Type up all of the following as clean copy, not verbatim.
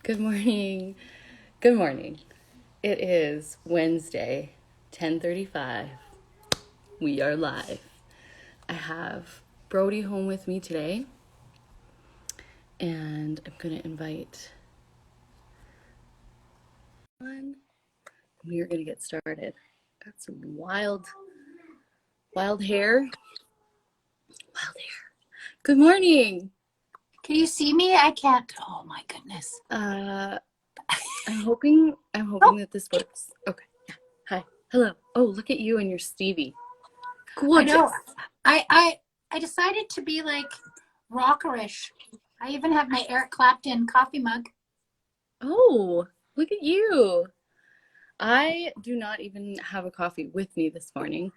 Good morning. Good morning. It is Wednesday, 10:35. We are live. I have Brody home with me today, and I'm going to invite one. We are going to get started. Got some wild hair. Wild hair. Good morning. Can you see me? I can't. Oh my goodness. I'm hoping that this works. Okay. Yeah. Hi. Hello. Oh, look at you and your Stevie. Gorgeous. I know. I decided to be like rockerish. I even have my Eric Clapton coffee mug. Oh, look at you. I do not even have a coffee with me this morning.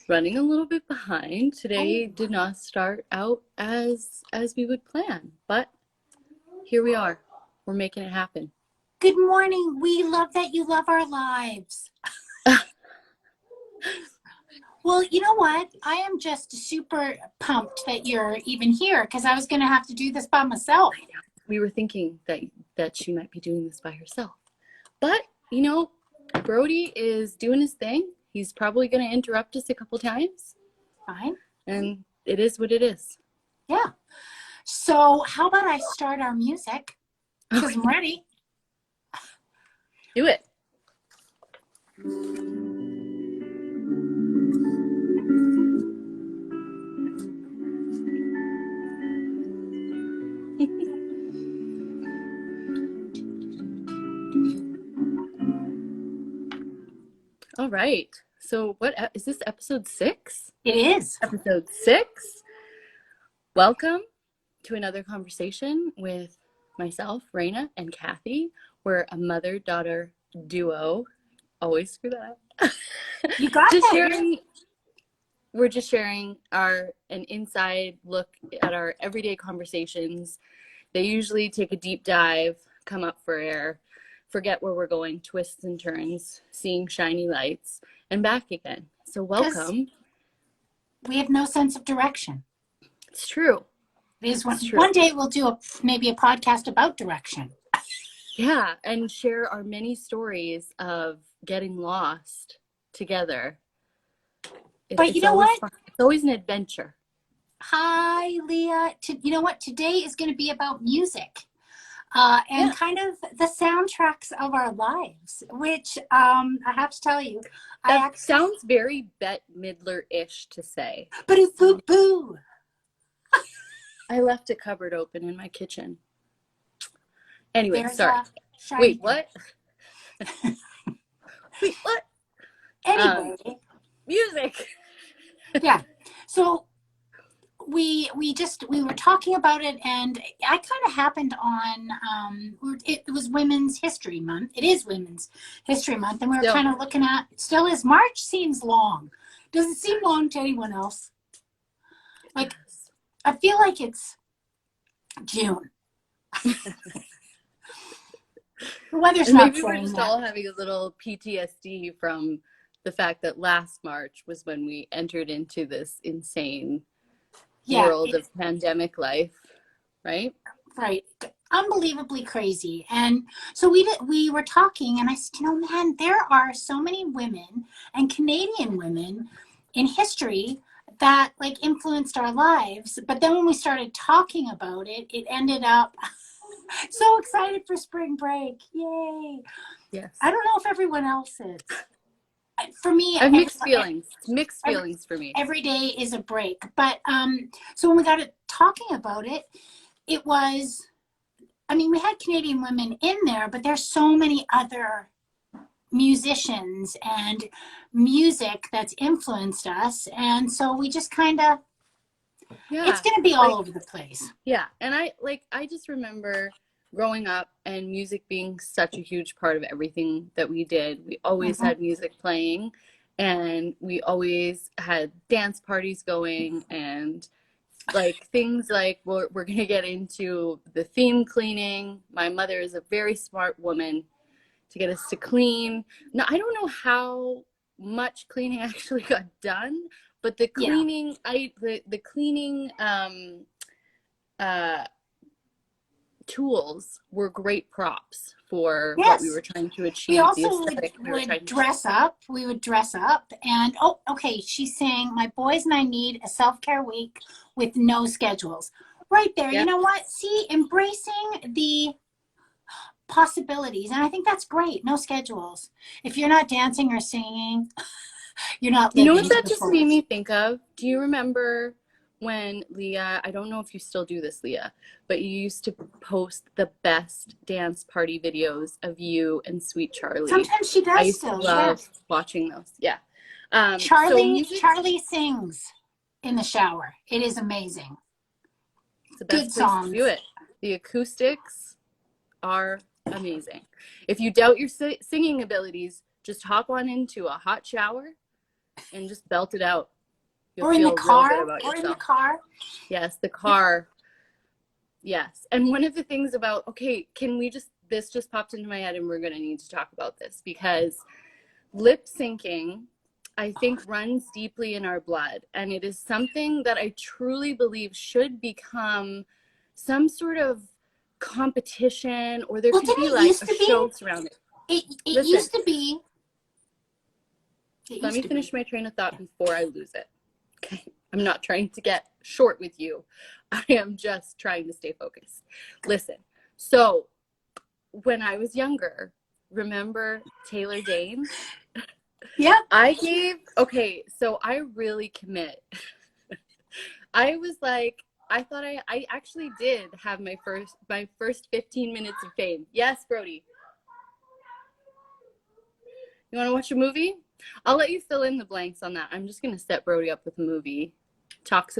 Running a little bit behind. Today did not start out as we would plan, but here we are. We're making it happen. Good morning. We love that you love our lives. Well, you know what? I am just super pumped that you're even here because I was going to have to do this by myself. We were thinking that she might be doing this by herself. But, you know, Brody is doing his thing. He's probably going to interrupt us a couple times. Fine. And it is what it is. Yeah. So how about I start our music? Because I'm ready. Do it. All right. So what is this, episode 6? It is. Episode 6. Welcome to another conversation with myself, Raina, and Kathy. We're a mother-daughter duo. Always screw that up. You got that. We're just sharing an inside look at our everyday conversations. They usually take a deep dive, come up for air, forget where we're going, twists and turns, seeing shiny lights, and back again. So welcome. We have no sense of direction. It's true. One day we'll do maybe a podcast about direction. Yeah, and share our many stories of getting lost together. But you know what? Fun. It's always an adventure. Hi, Leah. You know what? Today is going to be about music and kind of the soundtracks of our lives, which I have to tell you. That sounds very Bette Midler-ish to say. Boo. I left a cupboard open in my kitchen. Anyway, There's sorry. Wait, what? Wait, what? Anyway. Music. Yeah. So we were talking about it, and I kind of happened on it was Women's History Month. It is Women's History Month, and we were kind of looking at, still is. March seems long. Does it seem long to anyone else? Like, I feel like it's June. The weather's not maybe we're just all having a little PTSD from the fact that last March was when we entered into this insane world of pandemic life, right? Right. Unbelievably crazy. And so we were talking, and I said, you know, man, there are so many women and Canadian women in history that like influenced our lives. But then when we started talking about it, it ended up so excited for spring break. Yay. Yes. I don't know if everyone else is. For me, I have mixed feelings. Mixed feelings for me. Every day is a break. But so when we got talking about it, it was, I mean, we had Canadian women in there, but there's so many other musicians and music that's influenced us. And so we just kind of, it's going to be all over the place. Yeah. And I just remember growing up and music being such a huge part of everything that we did. We always had music playing, and we always had dance parties going, and like things like we're going to get into the theme cleaning. My mother is a very smart woman to get us to clean. Now, I don't know how much cleaning actually got done, but the cleaning, the cleaning tools were great props for what we Yes. were trying to We achieve, the also aesthetic we were trying would to achieve. dress up. We would dress up. And, oh, okay, she's saying, my boys and I need a self-care week with no schedules. Right there. You Yeah. know what? See, embracing the possibilities. And I think that's great. No schedules. If you're not dancing or singing, you're not You know living what to that the just made fullest. me think of? Do you remember when Leah, I don't know if you still do this, Leah, but you used to post the best dance party videos of you and Sweet Charlie. Sometimes she I does used to still, love yes. watching those. Yeah. So music, Charlie sings in the shower. It is amazing. it's the Good best place to do songs. it. The acoustics are amazing. If you doubt your singing abilities, just hop on into a hot shower and just belt it out. You'll Or in the feel real good car. about Or in the yourself. car. Yes, the car. Yes. And one of the things about, okay, this just popped into my head and we're going to need to talk about this because lip syncing, I think, runs deeply in our blood. And it is something that I truly believe should become some sort of competition, or there Well, could didn't be it like used a to be? show surrounded. It Listen, used to be. let me finish my train of thought before I lose it. Okay. I'm not trying to get short with you. I am just trying to stay focused. Listen, so when I was younger, remember Taylor Dane? Yeah. Okay, so I really commit. I was like, I thought I actually did have my first 15 minutes of fame. Yes, Brody. You want to watch a movie? I'll let you fill in the blanks on that. I'm just going to set Brody up with a movie. Talk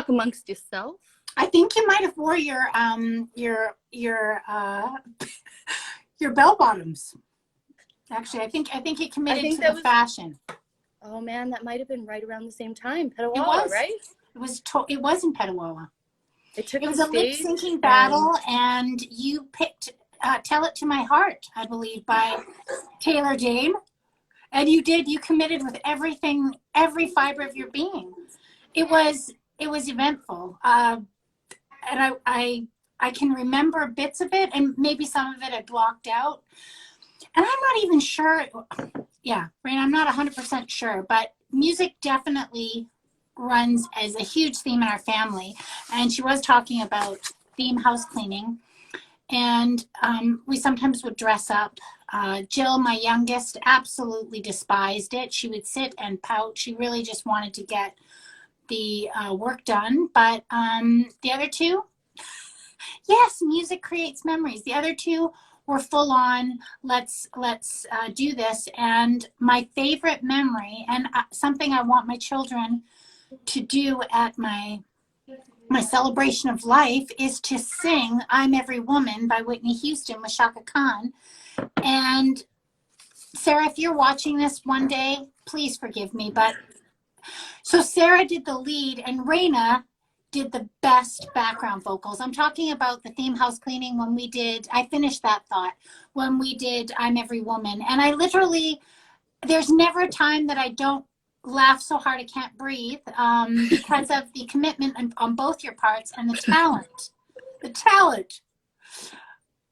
amongst yourself. I think you might have wore your your bell bottoms. Actually, I think you committed to the fashion. Oh man, that might have been right around the same time. It Petawawa, was. right? It was in Petawawa. It was a lip syncing battle, and you picked "Tell It to My Heart," I believe, by Taylor Dane, and you did. You committed with everything, every fiber of your being. It was eventful, and I can remember bits of it, and maybe some of it I blocked out. And I'm not even sure. Yeah, Rain, I'm not 100% sure, but music definitely runs as a huge theme in our family. And she was talking about theme house cleaning. And we sometimes would dress up. Jill, my youngest, absolutely despised it. She would sit and pout. She really just wanted to get the work done. But the other two, yes, music creates memories. The other two were full on, let's do this. And my favorite memory, and something I want my children to do at my celebration of life, is to sing "I'm Every Woman" by Whitney Houston with Shaka Khan. And Sarah, if you're watching this one day, please forgive me, but so Sarah did the lead and Raina did the best background vocals. I'm talking about the theme house cleaning when we did, I finished that thought, when we did "I'm Every Woman." And I literally, there's never a time that I don't laugh so hard I can't breathe, because of the commitment on both your parts and the talent. The talent.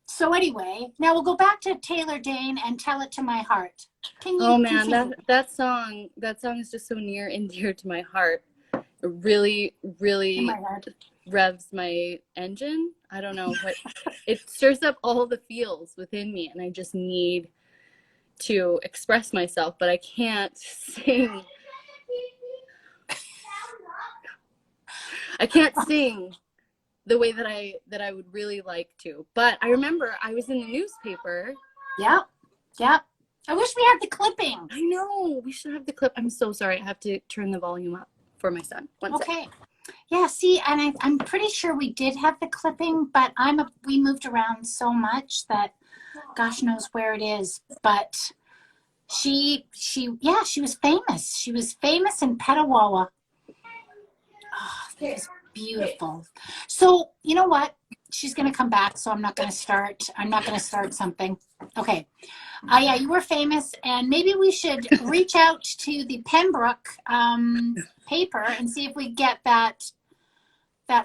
So anyway, now we'll go back to Taylor Dane and "Tell It to My Heart." Can you Oh man, continue? that song is just so near and dear to my heart. It really, really revs my engine. I don't know what it stirs up all the feels within me, and I just need to express myself, but I can't sing. I can't sing the way that I would really like to. But I remember I was in the newspaper. Yep. I wish we had the clipping. I know. We should have the clip. I'm so sorry. I have to turn the volume up for my son. One okay. second. Yeah, see, and I'm pretty sure we did have the clipping, but we moved around so much that gosh knows where it is. But she was famous. She was famous in Petawawa. Oh, that was beautiful. So you know what? She's gonna come back, so I'm not gonna start something. Okay. Yeah, you were famous, and maybe we should reach out to the Pembroke paper and see if we get that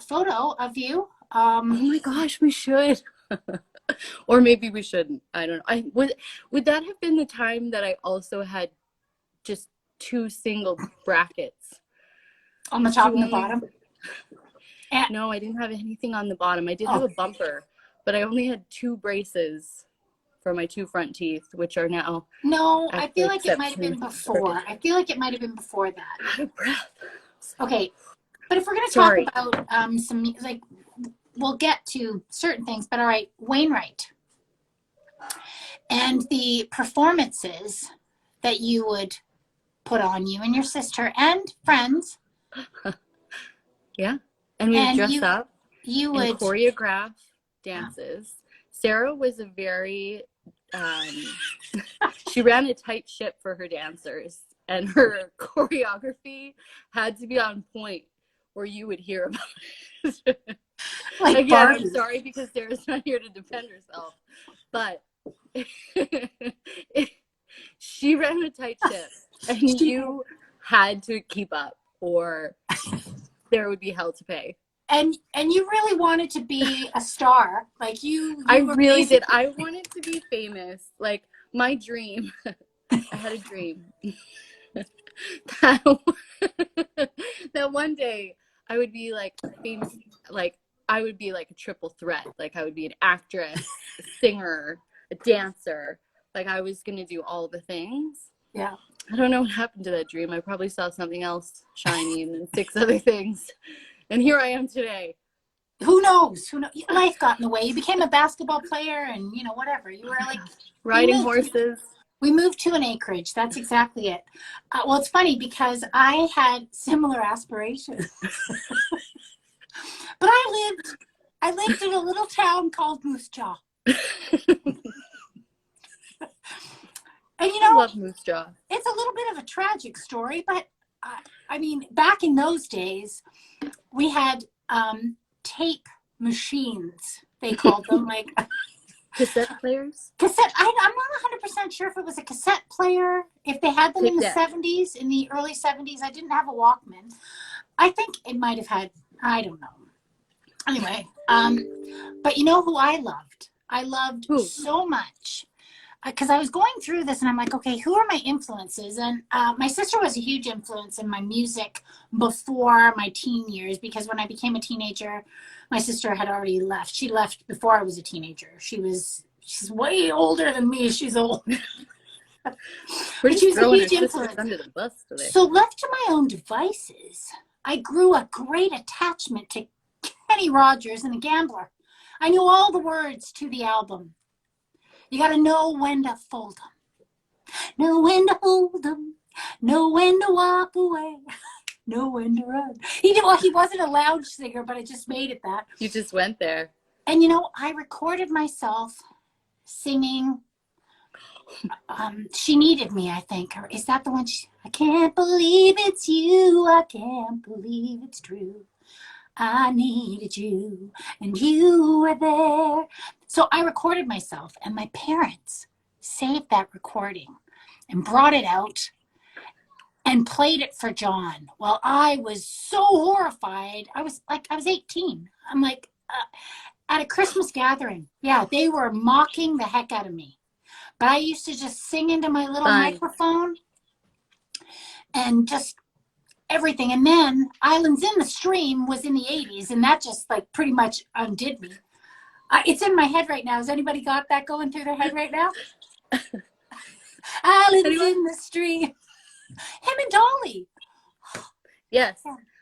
photo of you. Oh my gosh, we should. Or maybe we shouldn't. I don't know. Would that have been the time that I also had just two single brackets? On the Did top you and the only? bottom. And, No, I didn't have anything on the bottom. I did have oh a bumper, but I only had two braces for my two front teeth, which are now no, I after feel like it might have exception been crooked. before. I feel like it might have been before that. Out of breath. Okay, but if we're going to talk Sorry. about some, like, we'll get to certain things, but all right, Wainwright and the performances that you would put on, you and your sister and friends. Yeah. And we would And dress up you and would, choreograph dances. Sarah was a very, she ran a tight ship for her dancers, and her choreography had to be on point where you would hear about it. like Again, I'm Barbie. sorry because Sarah's not here to defend herself, but she ran a tight ship, and you had to keep up, or there would be hell to pay. And you really wanted to be a star. Like you I were really did. basically, I wanted to be famous. Like my dream. I had a dream that, that one day I would be like famous. Like I would be like a triple threat. Like I would be an actress, a singer, a dancer. Like I was gonna do all the things. yeah. I don't know what happened to that dream. I probably saw something else shiny and then six other things. And here I am today. Who knows? Who knows? Life got in the way. You became a basketball player, and whatever. You were like Riding horses. We moved to an acreage. That's exactly it. Well, it's funny because I had similar aspirations, but I lived in a little town called Moose Jaw. And I love Moose Jaw. it's a little bit of a tragic story, but I mean, back in those days, we had tape machines. They called them like Cassette players? cassette. I'm not 100% sure if it was a cassette player. If they had them in the Tape deck. 70s, in the early 70s, I didn't have a Walkman. I think it might have had. I don't know. Anyway, but you know who I loved? I loved Who? so much. Because I was going through this and I'm like, okay, who are my influences? And my sister was a huge influence in my music before my teen years, because when I became a teenager, my sister had already left. She left before I was a teenager. She's way older than me. She's old. We're But she was just a throwing huge our sisters influence. under the bus today. So left to my own devices, I grew a great attachment to Kenny Rogers and the Gambler. I knew all the words to the album. You got to know when to fold them, know when to hold them, know when to walk away, know when to run. He wasn't a lounge singer, but I just made it that. You just went there. And I recorded myself singing. She Needed Me, I think. Or is that the one? I can't believe it's you. I can't believe it's true. I needed you, and you were there. So I recorded myself, and my parents saved that recording and brought it out and played it for John. Well, I was so horrified. I was 18. I'm like, at a Christmas gathering. Yeah, they were mocking the heck out of me. But I used to just sing into my little microphone and just everything. And then Islands in the Stream was in the 80s, and that just pretty much undid me. It's in my head right now. Has anybody got that going through their head right now? Islands in the Stream. Him and Dolly. Yes,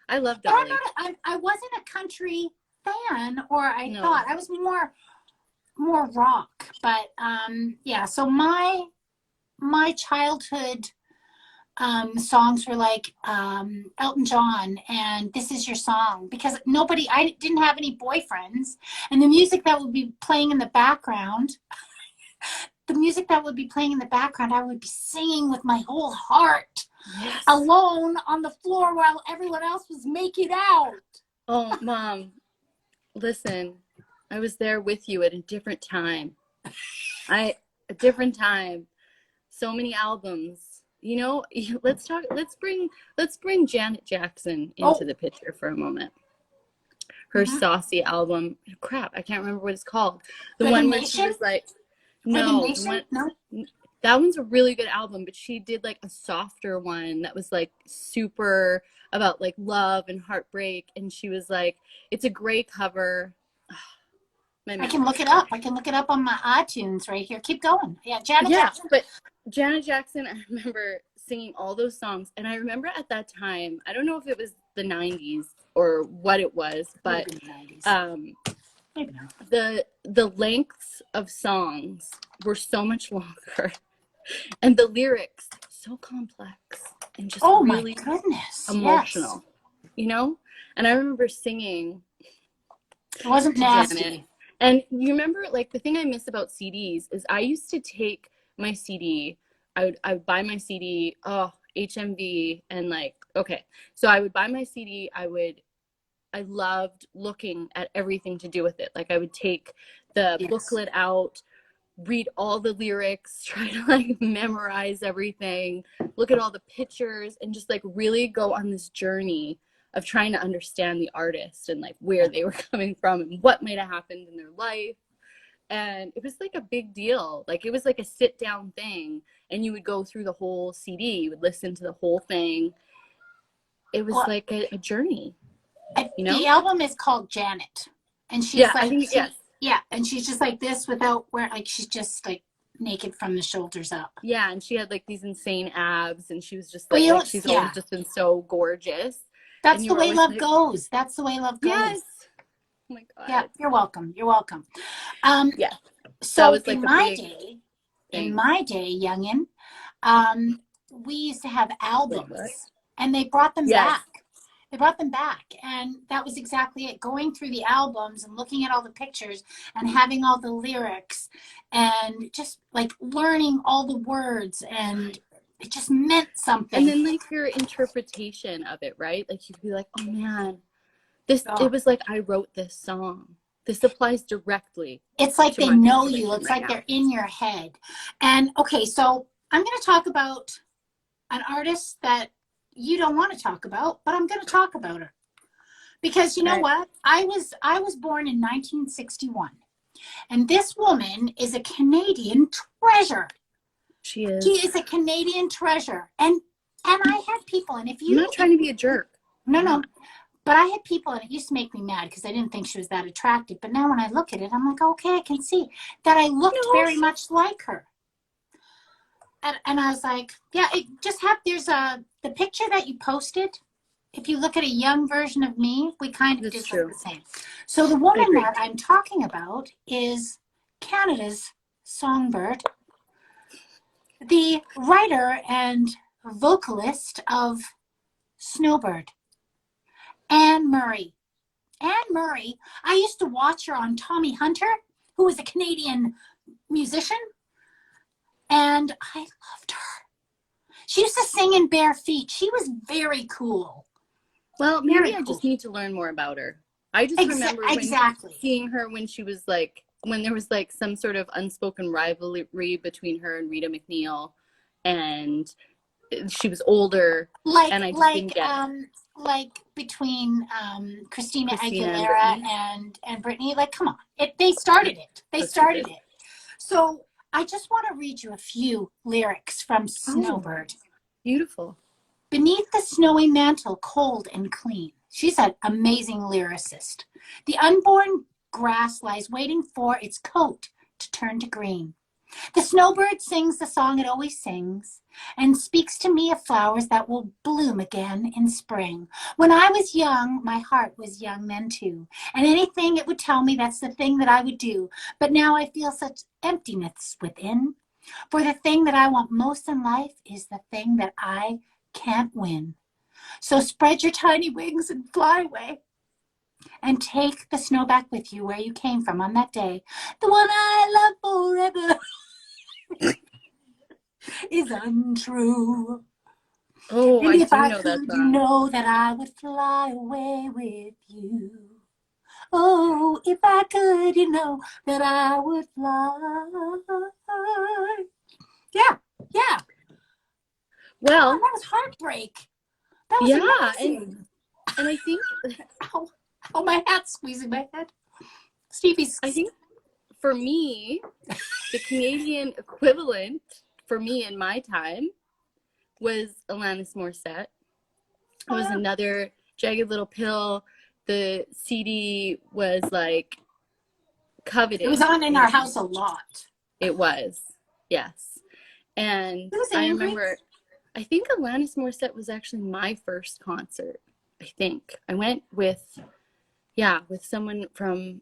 I love Dolly. I wasn't a country fan, or I thought I was more rock. But yeah, so my childhood songs were like Elton John and This Is Your Song, because I didn't have any boyfriends, and the music that would be playing in the background, I would be singing with my whole heart, alone on the floor while everyone else was making out. Oh, Mom, listen, I was there with you at a different time. A different time. So many albums. Let's bring Janet Jackson into the picture for a moment. her saucy album. Crap, I can't remember what it's called. The Rhythm one where she Nation? was like, Rhythm no, the Nation? one No? that one's a really good album, but she did like a softer one that was like super about like love and heartbreak, and she was like, it's a gray cover. My I can look it memory. up. I can look it up on my iTunes right here. Keep going. Yeah, Janet Yeah, Jackson. but Janet Jackson, I remember singing all those songs, and I remember at that time, I don't know if it was the 90s or what it was, but Maybe in the 90s. Maybe not. the lengths of songs were so much longer, and the lyrics so complex and just My really goodness. emotional, Yes. you know? And I remember singing It wasn't to nasty. Janet. And you remember, like, the thing I miss about CDs is I used to take my CD, I would buy my CD, HMV, and like, okay. So I would buy my CD, I loved looking at everything to do with it. Like I would take the booklet out, read all the lyrics, try to like memorize everything, look at all the pictures, and just like really go on this journey of trying to understand the artist and like where they were coming from and what might have happened in their life. And it was like a big deal. Like it was like a sit down thing, and you would go through the whole CD, you would listen to the whole thing. It was like a journey, you know? The album is called Janet, and she's Yeah, like, I think yes. Yeah, and she's just like this without like she's just like naked from the shoulders up. Yeah, and she had like these insane abs, and she was just like she's always just been so gorgeous. That's the way love goes. That's the way love goes. Yes. Oh my God. Yeah, you're welcome. You're welcome. Yeah. So was like in my day, youngin, we used to have albums, and they brought them back. They brought them back, and that was exactly it. Going through the albums and looking at all the pictures and having all the lyrics and just like learning all the words, and it just meant something. And then like your interpretation of it, right? Like you'd be like, oh man, it was like I wrote this song. This applies directly. It's like they know you. It's like they're in your head. And okay, so I'm going to talk about an artist that you don't want to talk about, but I'm going to talk about her. Because you know what? I was born in 1961. And this woman is a Canadian treasure. She is. She is a Canadian treasure. And I had people, and if you... I'm not trying to be a jerk. No. But I had people, and it used to make me mad because I didn't think she was that attractive. But now when I look at it, I'm like, okay, I can see that I looked very much like her. And I was like, yeah, there's the picture that you posted. If you look at a young version of me, we kind of did the same. So the woman that I'm talking about is Canada's Songbird, the writer and vocalist of Snowbird, Anne Murray. Anne Murray, I used to watch her on Tommy Hunter, who was a Canadian musician, and I loved her. She used to sing in bare feet. She was very cool. Well, maybe I just need to learn more about her. I just remember seeing her when she was like, when there was like some sort of unspoken rivalry between her and Rita McNeil, and she was older, and I just didn't get it. Like between Christina Aguilera and Britney. Like, come on. They started it. They started it. So I just want to read you a few lyrics from Snowbird. Beautiful. Beneath the snowy mantle, cold and clean. She's an amazing lyricist. The unborn grass lies waiting for its coat to turn to green. The snowbird sings the song it always sings and speaks to me of flowers that will bloom again in spring. When I was young, my heart was young then too, and anything it would tell me, that's the thing that I would do. But now I feel such emptiness within, for the thing that I want most in life is the thing that I can't win. So spread your tiny wings and fly away, and take the snow back with you where you came from on that day. The one I love forever is untrue. Oh, and I if do I know could that song. know that I would fly away with you. Oh, if I could, you know that I would fly. Yeah. Well, that was heartbreak. That was amazing. And I think Oh, my hat's squeezing my head. Stevie's. I think for me, the Canadian equivalent for me in my time was Alanis Morissette. It was another Jagged Little Pill. The CD was like coveted. It was on in our house a lot. It was, yes. And I remember, I think Alanis Morissette was actually my first concert. I think I went with someone from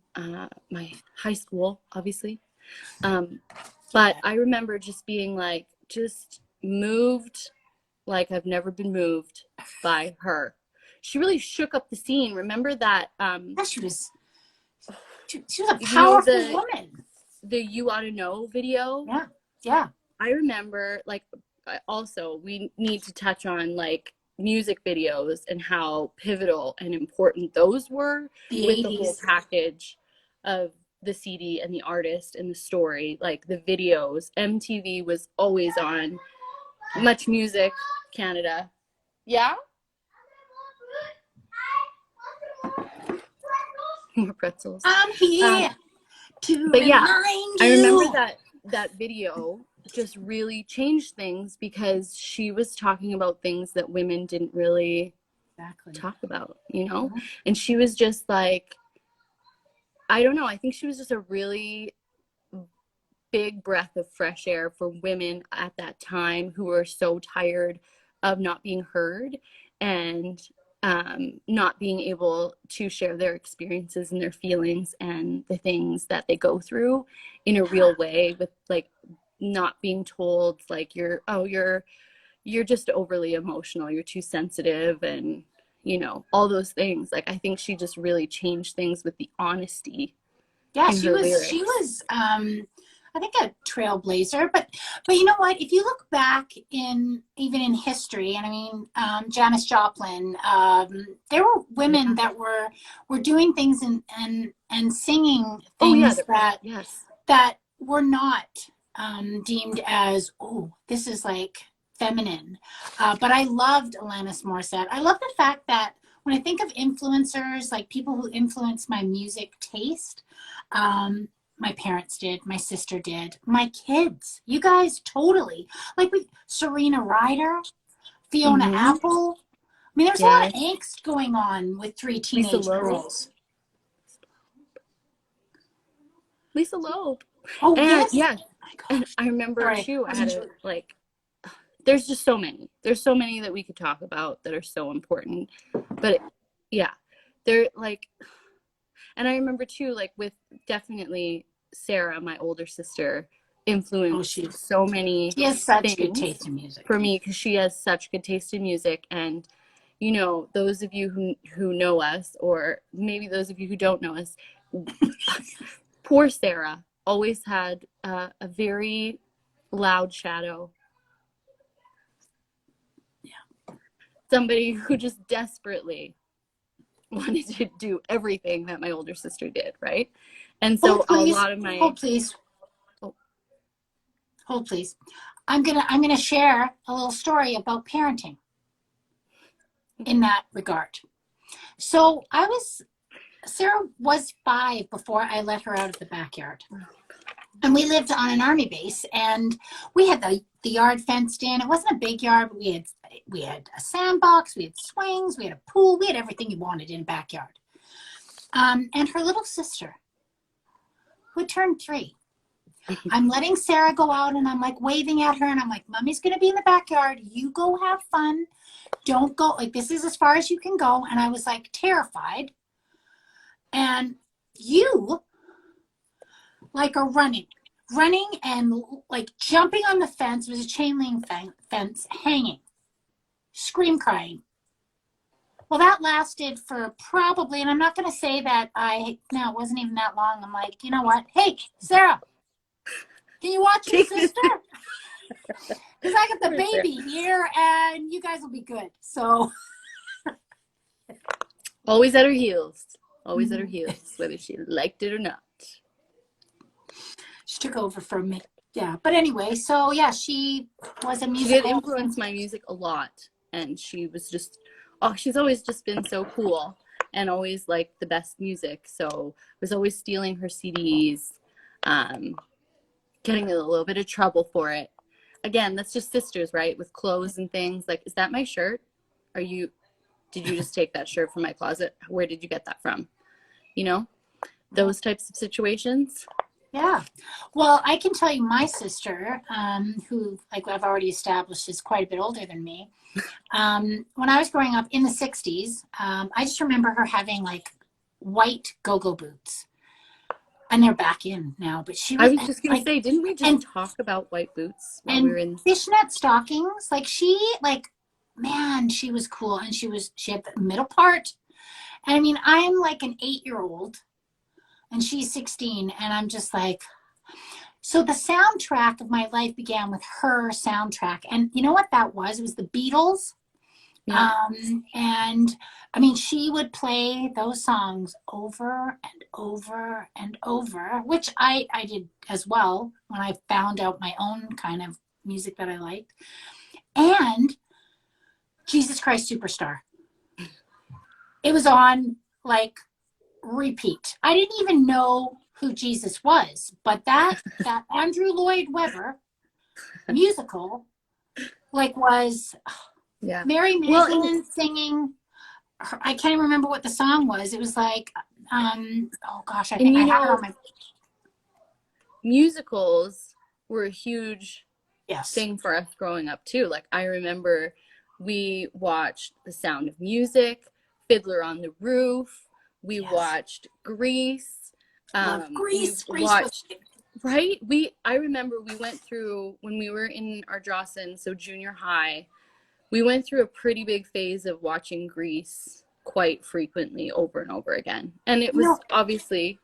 my high school, obviously. But I remember just being like, just moved like I've never been moved by her. She really shook up the scene. Remember that? Yeah, she was a powerful woman. The You Ought to Know video. Yeah, yeah. I remember, like, also we need to touch on like music videos and how pivotal and important those were with the whole package of the CD and the artist and the story. Like the videos, MTV was always on. Much Music Canada. Yeah? More pretzels. I'm here to but yeah, remind you. I remember that video just really changed things because she was talking about things that women didn't really talk about, you know? Mm-hmm. And she was just like, I don't know, I think she was just a really big breath of fresh air for women at that time who were so tired of not being heard and not being able to share their experiences and their feelings and the things that they go through in a real way, with like not being told like you're just overly emotional, you're too sensitive, and you know, all those things. Like I think she just really changed things with the honesty. Yeah, she was I think a trailblazer, but you know what? If you look back even in history, and I mean, Janis Joplin, there were women that were doing things and singing things that were not deemed as, oh, this is like feminine. But I loved Alanis Morissette. I love the fact that when I think of influencers, like people who influence my music taste, my parents did, my sister did, my kids, you guys totally. Like Serena Ryder, Fiona Apple. I mean, there's a lot of angst going on with 3 teenage girls. Lisa Loeb. Oh, and, yes. Yeah. And I remember too, I had there's just so many. There's so many that we could talk about that are so important. But they're like, and I remember too, like with definitely Sarah, my older sister, influenced so many. She has such good taste in music for me, because she has such good taste in music. And you know, those of you who know us, or maybe those of you who don't know us, poor Sarah always had a very loud shadow. Yeah, somebody who just desperately wanted to do everything that my older sister did, right? And so a lot of my hold please. I'm gonna share a little story about parenting in that regard. So Sarah was 5 before I let her out of the backyard. And we lived on an army base, and we had the yard fenced in. It wasn't a big yard, but we had a sandbox, we had swings, we had a pool, we had everything you wanted in a backyard. And her little sister, who turned 3, I'm letting Sarah go out, and I'm like waving at her, and I'm like, Mommy's gonna be in the backyard. You go have fun. Don't go, like, this is as far as you can go. And I was like terrified. And you like are running and like jumping on the fence. It was a chain link fence, hanging, scream crying. Well, that lasted for probably, and I'm not going to say that it wasn't even that long. I'm like, you know what? Hey, Sarah, can you watch your sister? Because I got the baby here, and you guys will be good. So always at her heels. Always at her heels, whether she liked it or not. She took over from me. Yeah. But anyway, so yeah, she was a musical. She did influence my music a lot. And she was just, she's always just been so cool. and always liked the best music. So was always stealing her CDs, getting in a little bit of trouble for it. Again, that's just sisters, right? With clothes and things. Like, is that my shirt? Did you just take that shirt from my closet? Where did you get that from? You know, those types of situations. Yeah. Well, I can tell you my sister, who, like I've already established, is quite a bit older than me. When I was growing up in the 60s, I just remember her having like white go-go boots. And they're back in now, but she was, I was just going to say, didn't we just talk about white boots while we were in fishnet stockings? Man, she was cool. And she had the middle part. And I mean, I'm like an 8-year-old and she's 16. And I'm just like, so the soundtrack of my life began with her soundtrack. And you know what that was? It was the Beatles. Yeah. And I mean, she would play those songs over and over and over, which I did as well when I found out my own kind of music that I liked. And Jesus Christ Superstar. It was on like repeat. I didn't even know who Jesus was, but that Andrew Lloyd Webber musical was Mary Magdalene singing. I can't even remember what the song was. It was like, oh gosh, I think I have it on my. Musicals were a huge thing for us growing up too. Like I remember we watched The Sound of Music, Fiddler on the Roof. We watched Grease. Grease. Right? I remember we went through when we were in our Dawson, so junior high. We went through a pretty big phase of watching Grease quite frequently over and over again. And it was obviously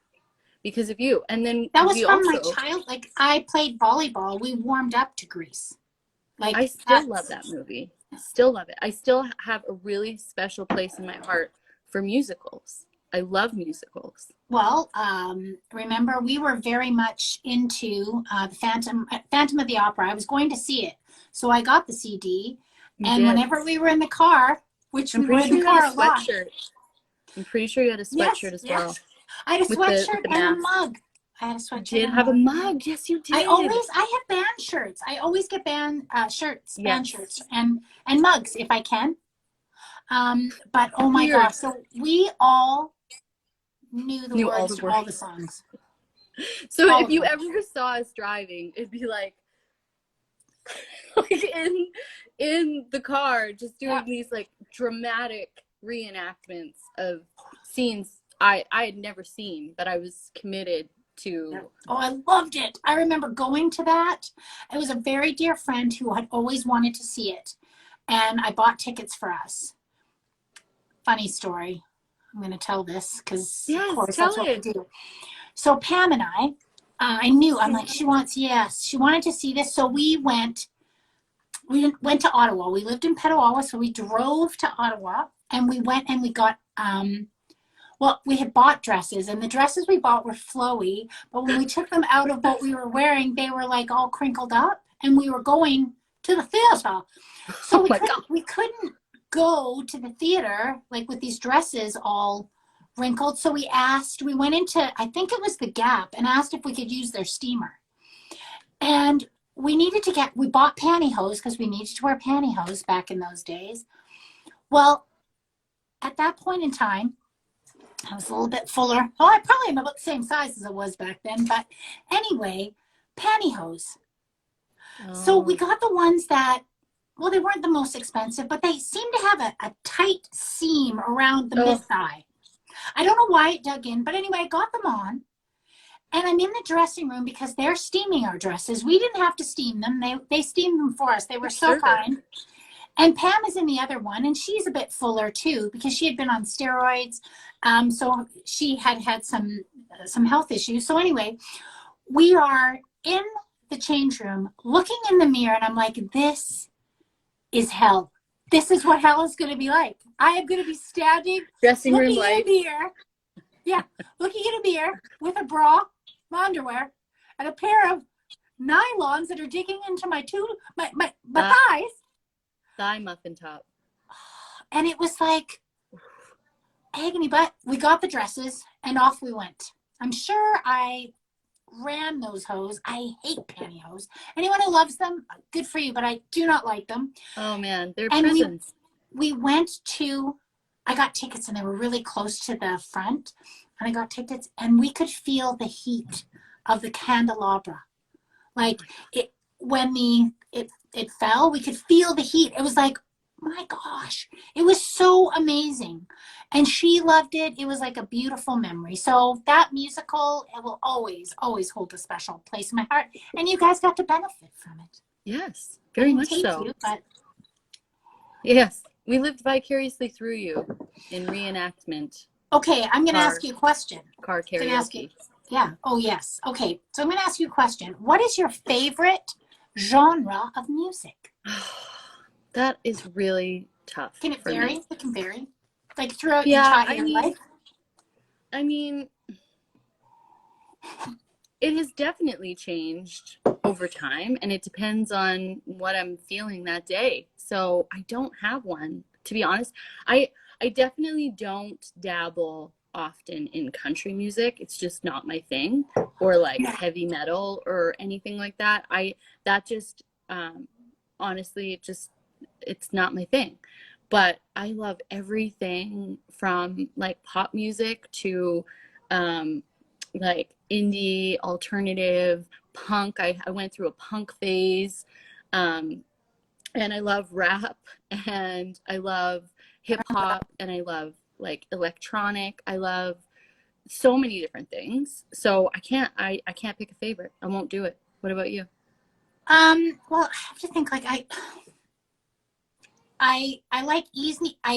because of you. And then that was from my child. Like I played volleyball. We warmed up to Grease. Like I still love that movie. Still love it. I still have a really special place in my heart for musicals. I love musicals. Well, remember we were very much into the Phantom of the Opera. I was going to see it. So I got the CD. Whenever we were in the car, which we were in the car a lot. I'm pretty sure you had a sweatshirt as well. I had a sweatshirt and a mug. I had a sweatshirt. You did have a mug. Yes, you did. I have band shirts. I always get band shirts, band shirts, and mugs if I can. But oh my gosh, so we all knew the words to all the songs. So if you ever saw us driving, it'd be like in the car, just doing these like dramatic reenactments of scenes I had never seen, but I was committed to. Oh, I loved it. I remember going to that. It was a very dear friend who had always wanted to see it, and I bought tickets for us. Funny story. I'm going to tell this because of course that's what we do. So Pam and I knew, I'm like, she wanted to see this. So we went to Ottawa. We lived in Petawawa, so we drove to Ottawa and we went and we got, we had bought dresses and the dresses we bought were flowy, but when we took them out of what we were wearing, they were like all crinkled up and we were going to the theater. So we couldn't go to the theater like with these dresses all wrinkled. So we went into, I think it was the Gap, and asked if we could use their steamer. And we bought pantyhose because we needed to wear pantyhose back in those days. Well, at that point in time, I was a little bit fuller. Oh, I probably am about the same size as I was back then. But anyway, pantyhose. Oh. So we got the ones that, well, they weren't the most expensive, but they seemed to have a tight seam around the mid-thigh. I don't know why it dug in, but anyway, I got them on. And I'm in the dressing room because they're steaming our dresses. We didn't have to steam them. They steamed them for us. They were so kind. And Pam is in the other one, and she's a bit fuller too because she had been on steroids. So she had some health issues. So anyway, we are in the change room looking in the mirror, and I'm like, this is hell. This is what hell is going to be like. I am going to be standing, dressing room light. Looking at a mirror with a bra, my underwear, and a pair of nylons that are digging into my thighs. Thigh muffin top. And it was like, agony, but we got the dresses and off we went. I'm sure I ran those hose. I hate pantyhose. Anyone who loves them, good for you, but I do not like them. Oh man, they're And prisons. we went to, I got tickets and they were really close to the front. And I got tickets and we could feel the heat of the candelabra. Like it, when it fell, we could feel the heat. It was like, my gosh, it was so amazing. And she loved it. It was like a beautiful memory. So that musical, it will always, always hold a special place in my heart. And you guys got to benefit from it. Yes, I very didn't much take so. you, but Yes, we lived vicariously through you in reenactment. okay, I'm going to ask you a question. Car I'm gonna ask you, karaoke. yeah. Oh, yes. Okay. So I'm going to ask you a question. What is your favorite genre of music? That is really tough Can it for vary? me. It can vary. Like throughout Yeah, your life? I mean, it has definitely changed over time, and it depends on what I'm feeling that day. So I don't have one, to be honest. I definitely don't dabble often in country music. It's just not my thing, or like Yeah. heavy metal or anything like that. That just honestly, it's not my thing. But I love everything from like pop music to like indie, alternative, punk. I went through a punk phase. Um, and I love rap and I love hip hop and I love like electronic. I love so many different things. So I can't pick a favorite. I won't do it. What about you? Well, I have to think like I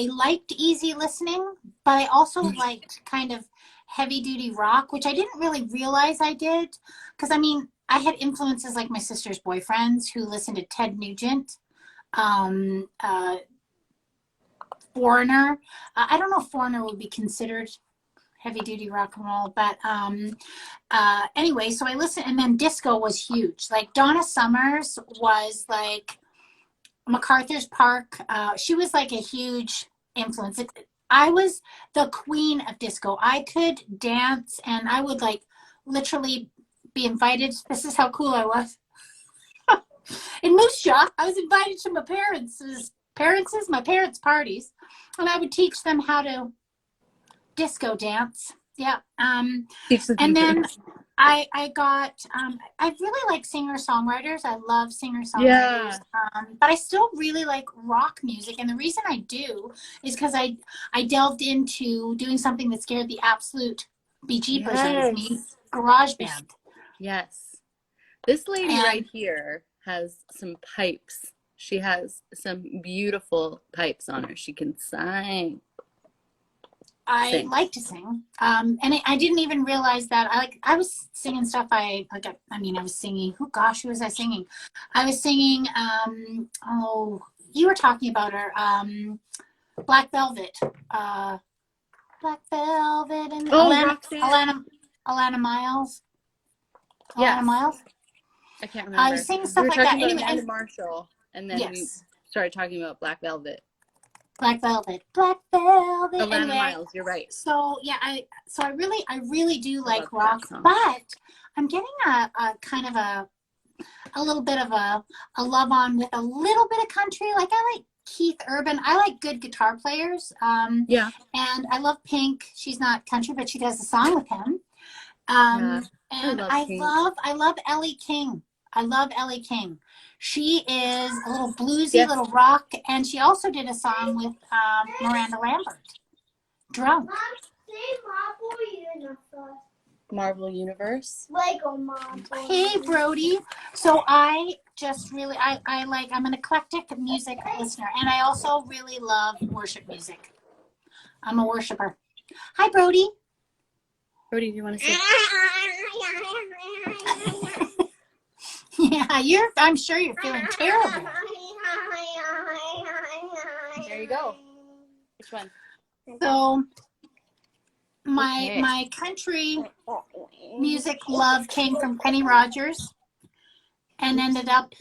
liked easy listening, but I also liked kind of heavy duty rock, which I didn't really realize I did. Because I mean, I had influences like my sister's boyfriends who listened to Ted Nugent, um, uh, Foreigner. I don't know if Foreigner would be considered heavy duty rock and roll, but anyway, so I listened, and then disco was huge. Like Donna Summers was like MacArthur's Park. She was like a huge influence. I was the queen of disco. I could dance, and I would like literally be invited. This is how cool I was. In Moose Jaw, I was invited to my parents' parties, and I would teach them how to disco dance. Yeah. And then I got, I really like singer-songwriters. I love singer-songwriters. Yeah. But I still really like rock music. And the reason I do is because I delved into doing something that scared the absolute bejeepers out of me, garage band. Yes. This lady And right here has some pipes. She has some beautiful pipes on her. She can sing. I like to sing, and I didn't even realize that. I was singing stuff. I was singing. Oh gosh, who was I singing? I was singing. Oh, you were talking about her. Black Velvet. Black Velvet and Alana Miles. Yes. Alana Miles. I can't remember. I was singing stuff like that. Anyway, Amanda Marshall, and then we started talking about Black Velvet. Black Velvet. Alana anyway, Miles, you're right. So yeah, I really do like rock, but I'm getting a kind of a little bit of a love on with a little bit of country. Like I like Keith Urban. I like good guitar players. Yeah. And I love Pink. She's not country, but she does a song with him. Yeah, and I love Ellie King. I love Ellie King. She is a little bluesy, little rock, and she also did a song with Miranda Lambert. Drunk. Marvel Universe. Lego Marvel. Hey, Brody. So I just really, I'm an eclectic music listener, and I also really love worship music. I'm a worshiper. Hi, Brody. Brody, do you want to say? Yeah, I'm sure you're feeling terrible. There you go. Which one? So my country music love came from Kenny Rogers and ended up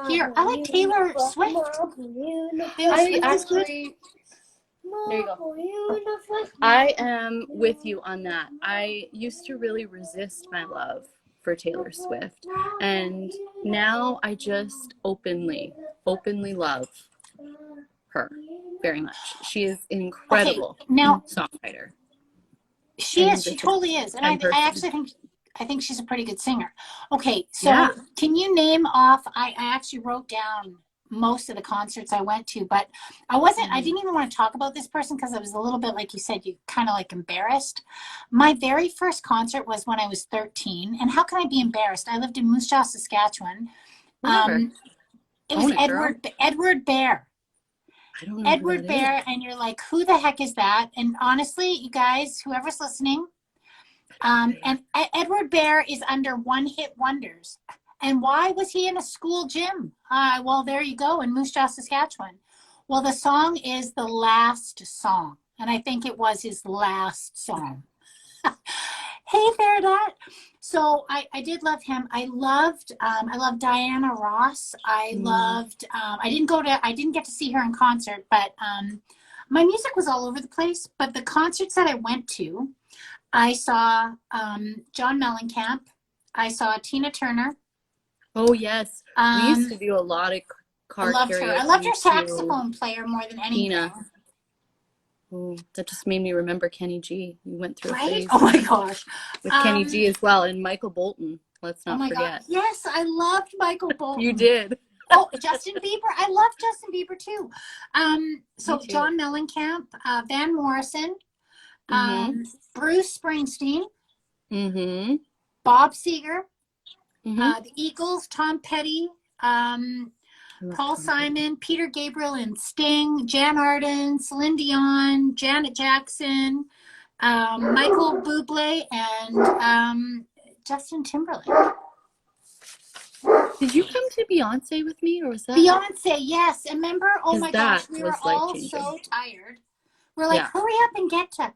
here. I like Taylor Swift. There you go. I am with you on that. I used to really resist my love for Taylor Swift, and now I just openly love her very much. She is an Okay, incredible now songwriter she and is. She musician totally is, and I and person. actually think she's a pretty good singer. Okay, so Yeah. can you name off? I actually wrote down most of the concerts I went to, but I didn't even want to talk about this person because I was a little bit, like you said, you kind of like embarrassed. My very first concert was when I was 13, and how can I be embarrassed? I lived in Moose Jaw, Saskatchewan. Whatever. It was Own it, girl. Edward Bear. I don't know who Edward that is. Bear, and you're like, who the heck is that? And honestly, you guys, whoever's listening, and Edward Bear is under One Hit Wonders. And why was he in a school gym? Well, there you go, in Moose Jaw, Saskatchewan. Well, the song is The Last Song, and I think it was his last song. Hey there, that. So I did love him. I loved Diana Ross. I loved. I didn't get to see her in concert, but my music was all over the place. But the concerts that I went to, I saw John Mellencamp. I saw Tina Turner. Oh yes, we used to do a lot of car I loved karaoke. her. I loved her saxophone player more than anything. Tina. Oh, that just made me remember Kenny G. We went through a phase. Oh my gosh. With Kenny G as well, and Michael Bolton. Let's not forget. God. Yes, I loved Michael Bolton. You did. Oh, Justin Bieber. I loved Justin Bieber too. So too. John Mellencamp, Van Morrison, Bruce Springsteen, Bob Seger, the Eagles, Tom Petty, Paul Simon, Peter Gabriel and Sting, Jan Arden, Celine Dion, Janet Jackson, Michael Bublé, and Justin Timberlake. Did you come to Beyonce with me, or was that Beyonce? Yes. And remember, oh my gosh, we were all so tired. We're like, hurry up and get to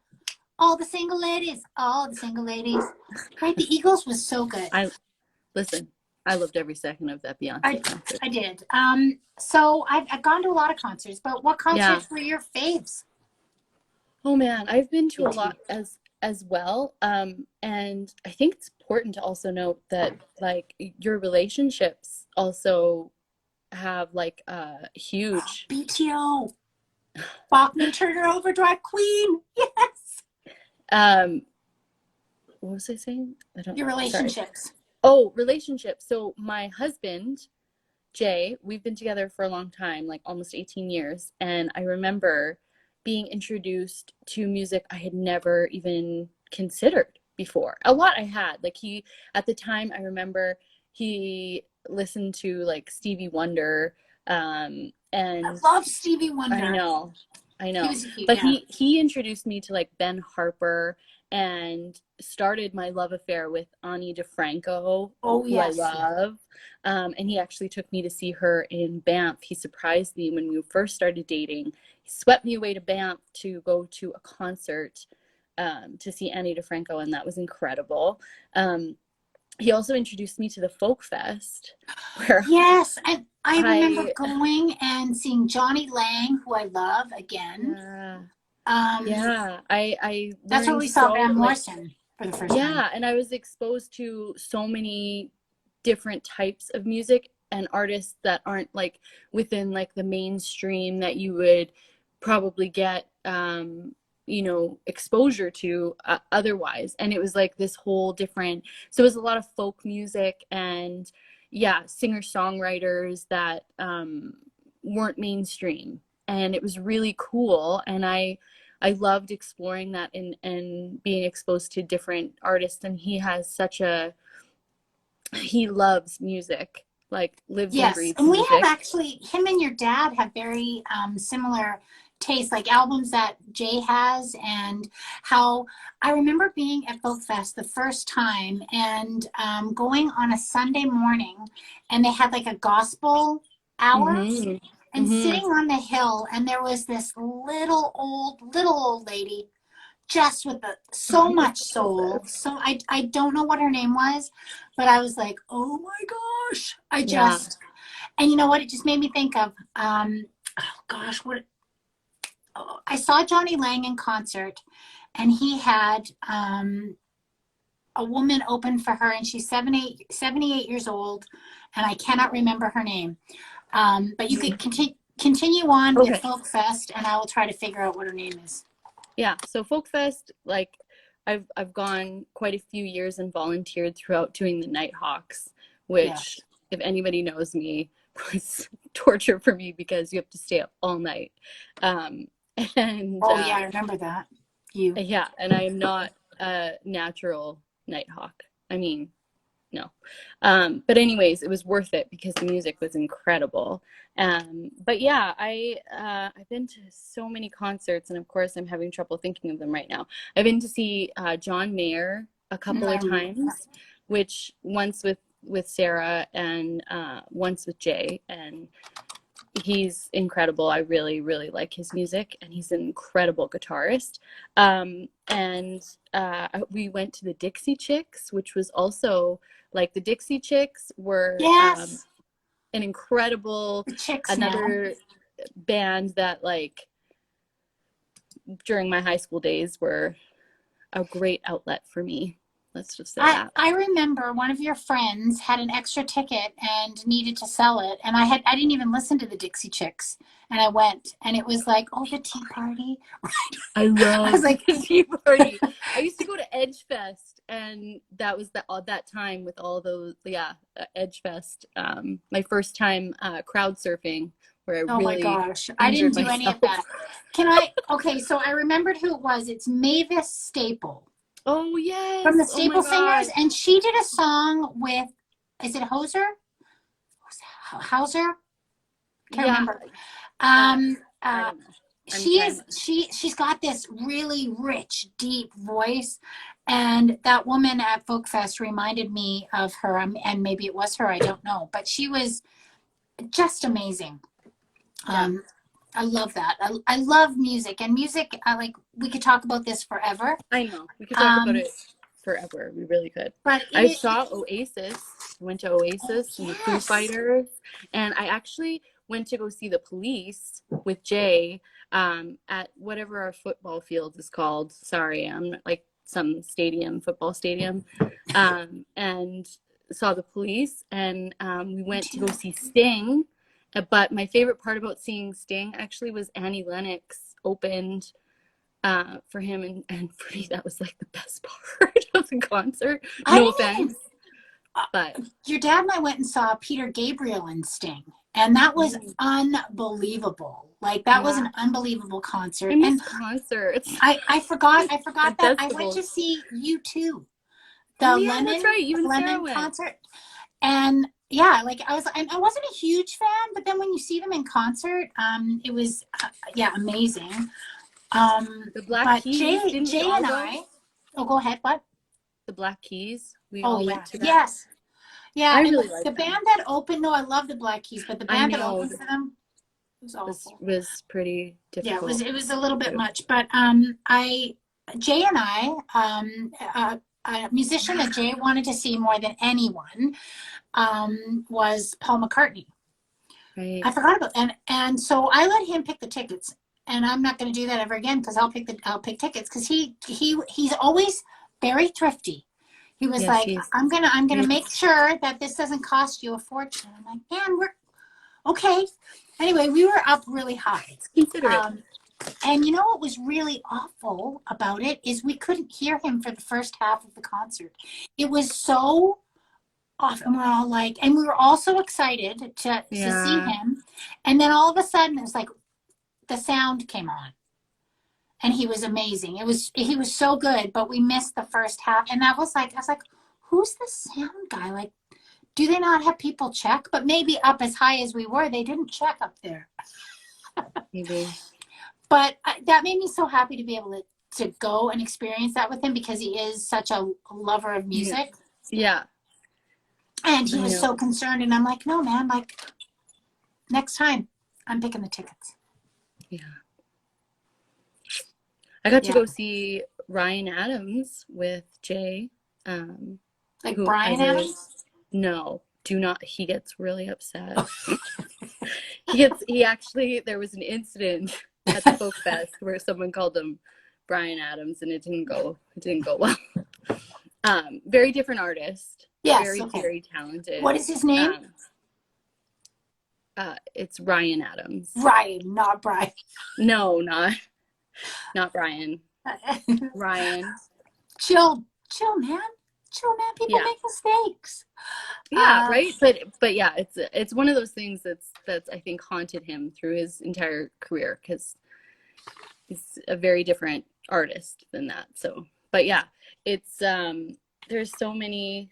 all the single ladies. Right? The Eagles was so good. I loved every second of that Beyonce concert. I did. So I've gone to a lot of concerts, but what concerts were your faves? Oh man, I've been to a lot as well. And I think it's important to also note that like your relationships also have like a huge BTO. Bachman Turner Overdrive Queen. Yes. What was I saying? I don't know. Your relationships. Sorry. Oh, relationships. So my husband, Jay, we've been together for a long time, like almost 18 years. And I remember being introduced to music I had never even considered before. A lot I had. Like at the time, I remember he listened to like Stevie Wonder. And I love Stevie Wonder. I know. But he introduced me to like Ben Harper and started my love affair with Ani DeFranco, who I love. And he actually took me to see her in Banff. He surprised me when we first started dating. He swept me away to Banff to go to a concert to see Ani DeFranco, and that was incredible. He also introduced me to the Folk Fest. Yes, and I remember going and seeing Johnny Lang, who I love, again. I that's where we saw Van Morrison for the first time. Yeah, and I was exposed to so many different types of music and artists that aren't like within like the mainstream that you would probably get exposure to otherwise. And it was like this whole different, so it was a lot of folk music and singer-songwriters that weren't mainstream, and it was really cool. And I loved exploring that and being exposed to different artists. And he loves music, like lives and breathes and we music. have actually, him and your dad have very similar tastes, like albums that Jay has. And how I remember being at Folk Fest the first time and going on a Sunday morning, and they had like a gospel hour. And sitting on the hill, and there was this little old lady, just with so much soul. So I don't know what her name was, but I was like, oh my gosh! And you know what? It just made me think of I saw Johnny Lang in concert, and he had a woman open for her, and she's 78 years old, and I cannot remember her name. But you could continue on with Okay. Folk Fest, and I will try to figure out what her name is. Yeah, so Folk Fest, like I've gone quite a few years and volunteered throughout doing the Nighthawks, which Yes. if anybody knows me, was torture for me because you have to stay up all night. Um, and Oh yeah, I remember that. You. yeah, and I am not a natural Nighthawk. I mean, no. But anyways, it was worth it because the music was incredible. But yeah, I've been to so many concerts, and of course, I'm having trouble thinking of them right now. I've been to see John Mayer a couple I of remember that. times, which once with Sarah and once with Jay, and he's incredible. I really, really like his music, and he's an incredible guitarist. And we went to the Dixie Chicks, which was also like the Dixie Chicks were Yes, an incredible, the Chicks now. another band that like during my high school days were a great outlet for me. Let's just say that. I remember one of your friends had an extra ticket and needed to sell it, and I didn't even listen to the Dixie Chicks, and I went, and it was like, oh, the Tea Party. I I was love like, the Tea Party. I used to go to Edge Fest, and that was that time with all those, yeah, Edge Fest. My first time crowd surfing, where I oh my really gosh, I didn't injured do any of myself. that. Okay, so I remembered who it was. It's Mavis Staple Oh from the yes! Oh my Staple Singers, gosh! and she did a song with, is it Hoser? Hauser? Can't Yeah, remember. uh, Um, I uh, don't know. I'm trying. she's got this really rich, deep voice, and that woman at Folk Fest reminded me of her, and maybe it was her, I don't know, but she was just amazing. Yeah, Um, I love that. I love music, and music. I like. We could talk about this forever. I know. We could talk about Um, it forever. We really could. but I it, saw Oasis. I went to oh Oasis and the Foo yes, Fighters, and I actually went to go see the Police with Jay at whatever our football field is called. Sorry, I'm like some stadium, football stadium, and saw the Police, and we me went to go too. see Sting. But my favorite part about seeing Sting actually was Annie Lennox opened for him, and for me that was like the best part of the concert. I No didn't even. offense, but Your dad and I went and saw Peter Gabriel and Sting, and that was mm, unbelievable. Like that was yeah, an unbelievable I concert. miss And concerts I forgot and that I went to festivals. see U2, Oh the yeah, that's right, you and Sarah Lemon went. concert. And yeah, like I wasn't a huge fan, but then when you see them in concert, it was yeah, amazing. The Black But Keys, didn't we Jay all and go? I, oh, go ahead. What? The Black Keys, we Oh all yeah, went to that. yes, yeah. I And really the like them. band that opened, no, I love the Black Keys, but the I band that know opened this for them was awful. was pretty Yeah, difficult. it was a little bit much. But I Jay and I, a musician that Jay wanted to see more than anyone, was Paul McCartney. Right. I forgot about, and so I let him pick the tickets, and I'm not going to do that ever again because I'll pick tickets because he's always very thrifty. He was Yes, like, he's I'm gonna he's make sure that this doesn't cost you a fortune. I'm like, man, we're okay. Anyway, we were up really high. considerate. Um, and you know what was really awful about it is we couldn't hear him for the first half of the concert. It was so off, and we're all like, and we were all so excited to see Yeah. him. And then all of a sudden, it was like the sound came on, and he was amazing. He was so good, but we missed the first half, and I was like, who's the sound guy? Like, do they not have people check? But maybe up as high as we were, they didn't check up there. Maybe. But that made me so happy to be able to go and experience that with him because he is such a lover of Yeah. music. Yeah. And he I was so know. concerned. And I'm like, no, man, like next time I'm picking the tickets. Yeah. I got to Yeah. go see Ryan Adams with Jay, Like who Brian as a Adams. no, do not. He gets really upset. He actually there was an incident at the folk fest where someone called him Brian Adams, and it didn't go well. Very different artist, Yes, very, okay. very talented. What is his name? It's Ryan Adams. Ryan, not Brian. No, not Brian. Ryan. Chill, man. Chill, man. People Yeah. make mistakes. Yeah, right. But yeah, it's one of those things that's I think haunted him through his entire career, because he's a very different artist than that. So, but yeah, it's there's so many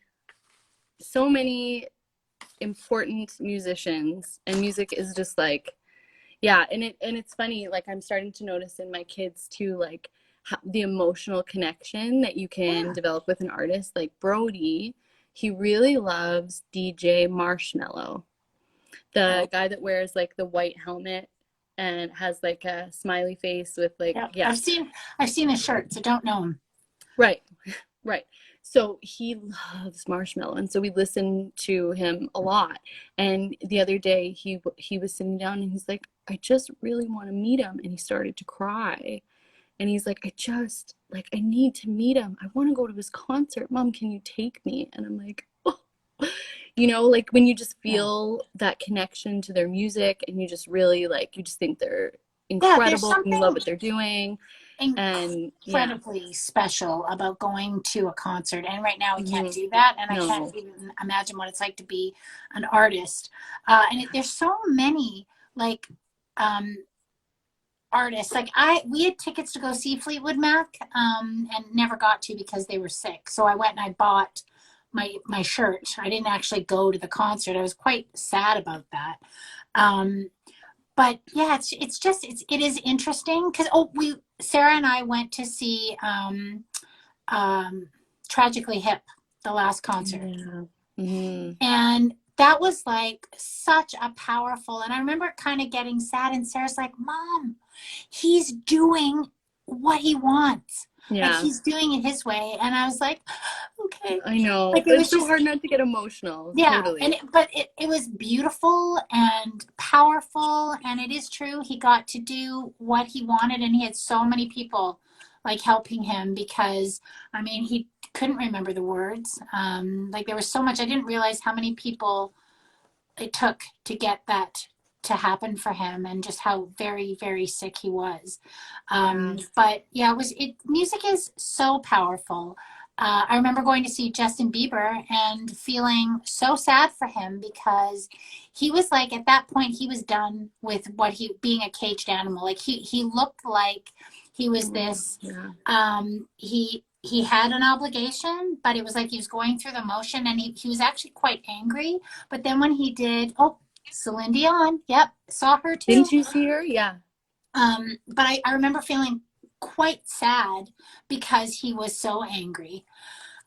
important musicians, and music is just like, yeah, and it's funny, like I'm starting to notice in my kids too, like how, the emotional connection that you can develop with an artist. Like Brody, he really loves DJ Marshmello, the guy that wears like the white helmet and has like a smiley face with like, yeah. I've seen his shirts. I don't know him. Right. So he loves Marshmello, and so we listen to him a lot. And the other day he was sitting down and he's like, I just really want to meet him, and he started to cry. And he's like, I need to meet him. I want to go to his concert. Mom, can you take me? And I'm like, oh. Like when you just feel that connection to their music, and you just really like, you just think they're incredible, and you love what they're doing. Incredibly special about going to a concert, and right now we can't do that, and I can't even imagine what it's like to be an artist. There's so many like artists. Like we had tickets to go see Fleetwood Mac, and never got to because they were sick. So I went and I bought my shirt. I didn't actually go to the concert. I was quite sad about that. But yeah, it is interesting because Sarah and I went to see Tragically Hip, the last concert. Yeah. Mm-hmm. And that was like such a powerful, and I remember kind of getting sad, and Sarah's like, Mom, he's doing what he wants. Yeah. Like he's doing it his way. And I was like, okay. I know. Like, it was so hard not to get emotional. Yeah. Totally. But it was beautiful and powerful. And it is true. He got to do what he wanted. And he had so many people like helping him because, I mean, he couldn't remember the words. Like there was so much. I didn't realize how many people it took to get that to happen for him, and just how very, very sick he was. But yeah, music is so powerful. I remember going to see Justin Bieber and feeling so sad for him because he was like, at that point, he was done with being a caged animal. Like he looked like he was this, he had an obligation, but it was like he was going through the motion, and he was actually quite angry. But then when he did, Celine Dion, yep, saw her too. Didn't you see her? Yeah. But I remember feeling quite sad because he was so angry.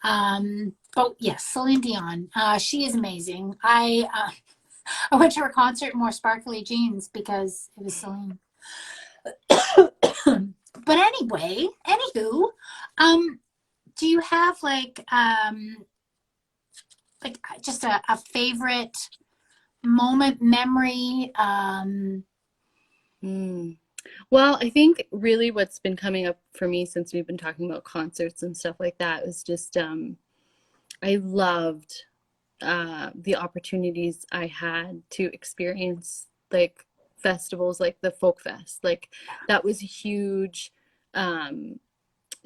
But yes, Celine Dion, she is amazing. I went to her concert in more sparkly jeans because it was Celine. But anyway, anywho, do you have like just a favorite moment, memory? Well, I think really what's been coming up for me since we've been talking about concerts and stuff like that was just I loved the opportunities I had to experience like festivals like the Folk Fest. Like that was huge.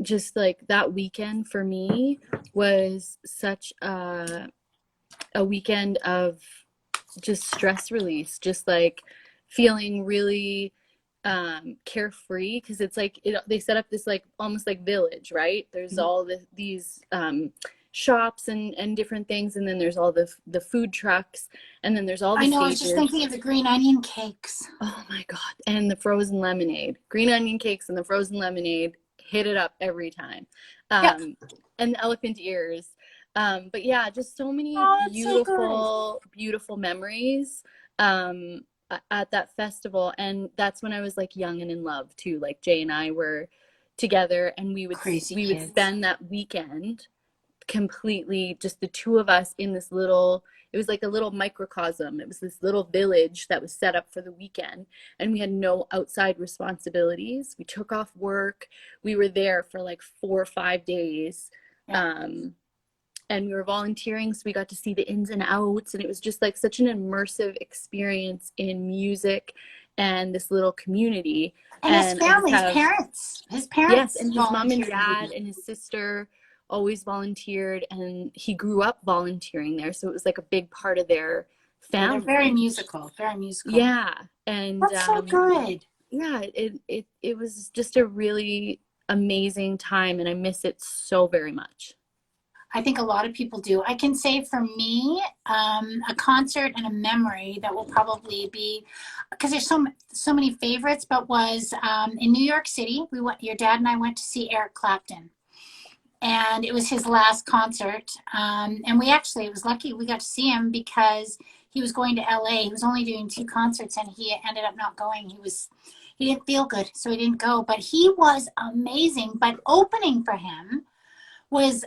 Just like that weekend for me was such a weekend of just stress release, just like feeling really carefree, because it's like they set up this like almost like village, right? There's all these shops and different things, and then there's all the food trucks, and then there's all the I know, stages. I was just thinking of the green onion cakes. Oh my God. And the frozen lemonade. Green onion cakes and the frozen lemonade hit it up every time. And the elephant ears. But yeah, just so many beautiful memories at that festival. And that's when I was like young and in love too. Like Jay and I were together, and we would spend that weekend completely just the two of us in this little, it was like a little microcosm. It was this little village that was set up for the weekend, and we had no outside responsibilities. We took off work. We were there for like 4 or 5 days. Yeah. And we were volunteering, so we got to see the ins and outs, and it was just like such an immersive experience in music and this little community. And his And I just family, have, his yes, parents and his mom and volunteered. dad and his sister always volunteered, and he grew up volunteering there, so it was like a big part of their Yeah, they're very family. musical, very musical. Yeah, and That's so good. yeah, it was just a really amazing time, and I miss it so very much. I think a lot of people do. I can say for me, a concert and a memory that will probably be, because there's so many favorites, but was in New York City. We went, your dad and I went to see Eric Clapton, and it was his last concert. And we actually, it was lucky we got to see him because he was going to LA. He was only doing 2 concerts, and he ended up not going. He didn't feel good, so he didn't go. But he was amazing. But opening for him was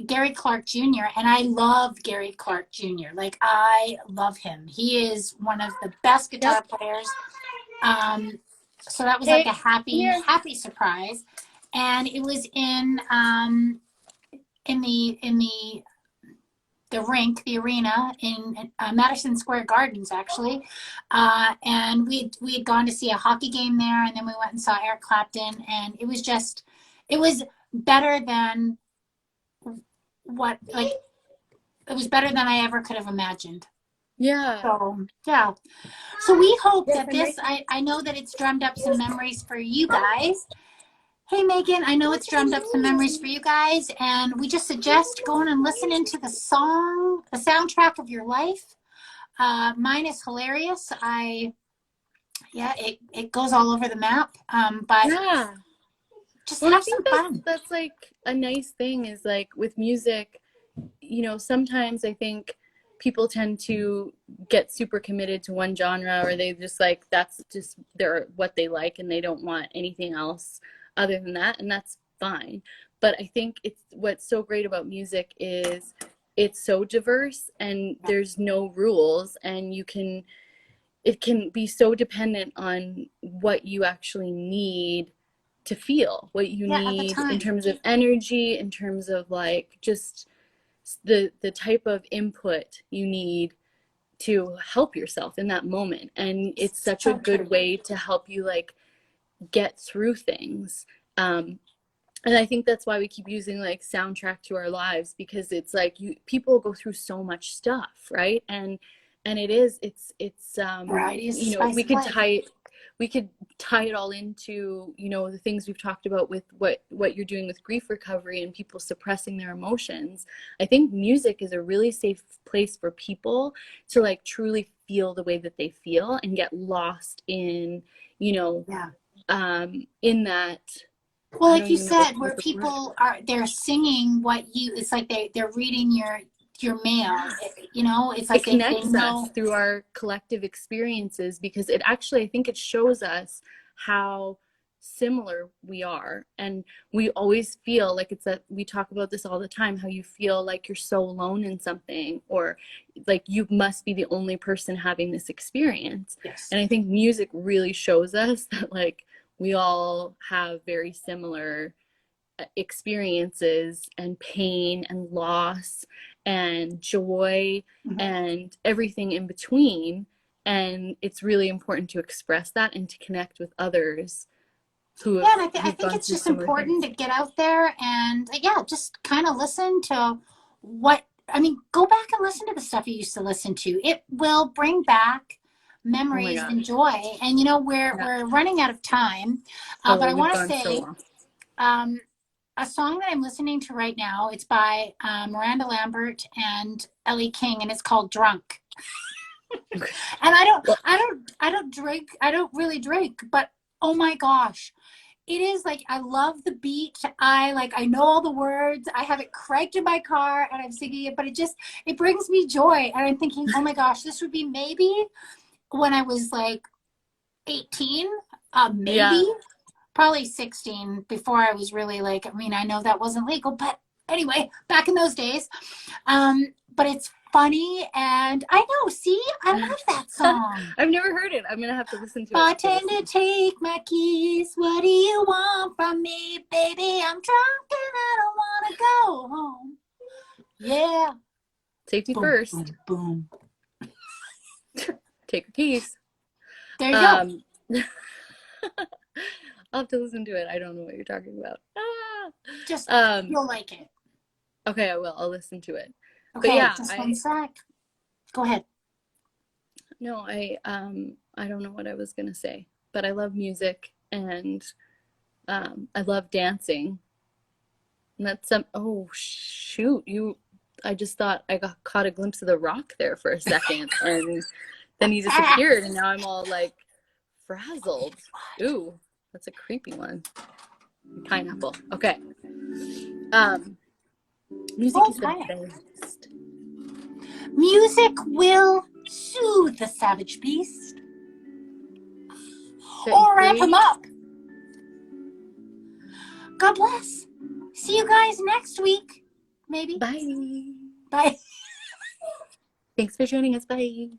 Gary Clark Jr. And I love Gary Clark Jr. Like, I love him. He is one of the best guitar Yep. players. So that was Hey, like a here. happy surprise. And it was in the rink, the arena in Madison Square Gardens, actually. And we had gone to see a hockey game there, and then we went and saw Eric Clapton, and it was better than it was better than I ever could have imagined. Yeah. So yeah. So we hope Yes, that this, I know that it's drummed up some memories for you guys. Hey Megan, I know it's drummed up some memories for you guys, and we just suggest going and listening to the song, the soundtrack of your life. Mine is hilarious. It goes all over the map. But Yeah. just Well, I have some think fun. that's like a nice thing is like with music, sometimes I think people tend to get super committed to one genre, or they just like that's just their what they like, and they don't want anything else other than that, and that's fine. But I think it's what's so great about music is it's so diverse, and there's no rules, and it can be so dependent on what you actually need to feel, what you Yeah, at the need in time. terms of energy, in terms of like just the type of input you need to help yourself in that moment. And it's such a So true. good way to help you like get through things. And I think that's why we keep using like soundtrack to our lives, because it's like people go through so much stuff, right? And it's Variety is the spice we of could life. tie it all into the things we've talked about with what you're doing with grief recovery and people suppressing their emotions. I think music is a really safe place for people to like truly feel the way that they feel and get lost in Yeah. in that. Well, I like don't you even know said, what where the word. people they're singing it's like they're reading your mail. It's It like they connects us know. through our collective experiences, because it actually, I think it shows us how similar we are. And we always feel like it's that we talk about this all the time, how you feel like you're so alone in something, or like you must be the only person having this experience. Yes. And I think music really shows us that like we all have very similar experiences and pain and loss and joy and everything in between. And it's really important to express that and to connect with others Yeah, and I who've think gone it's through just similar important things. to get out there and just kind of listen to go back and listen to the stuff you used to listen to. It will bring back Oh my memories gosh. and joy. And Yeah. we're running out of time, but Oh, I we've want to gone so say long. a song that I'm listening to right now. It's by Miranda Lambert and Ellie King, and it's called "Drunk." Okay. And Well, I don't drink. I don't really drink, but oh my gosh, it is like I love the beat. I know all the words. I have it cranked in my car and I'm singing it, but it brings me joy. And I'm thinking, oh my gosh, this would be maybe when I was like 18, maybe yeah. probably 16 before I was really like, I mean, I know that wasn't legal, but Anyway, back in those days. But it's funny, and I know, see, I love that song. I've never heard it. I'm gonna have to listen to it after this. Bartender, take my keys. What do you want from me, baby? I'm drunk and I don't want to go home. Yeah. Safety Boom, first. boom, boom. Take your keys. There you go. I'll have to listen to it. I don't know what you're talking about. Just, you'll like it. Okay, I will. I'll listen to it. Okay, but yeah, just one sec. Go ahead. No, I don't know what I was gonna say, but I love music and I love dancing. And that's oh shoot, I just thought I caught a glimpse of The Rock there for a second and then he disappeared and now I'm all like frazzled. Ooh, that's a creepy one. Pineapple. Okay. Music is the best. Music will soothe the savage beast. Or wrap him up. God bless. See you guys next week. Maybe. Bye. Bye. Thanks for joining us. Bye.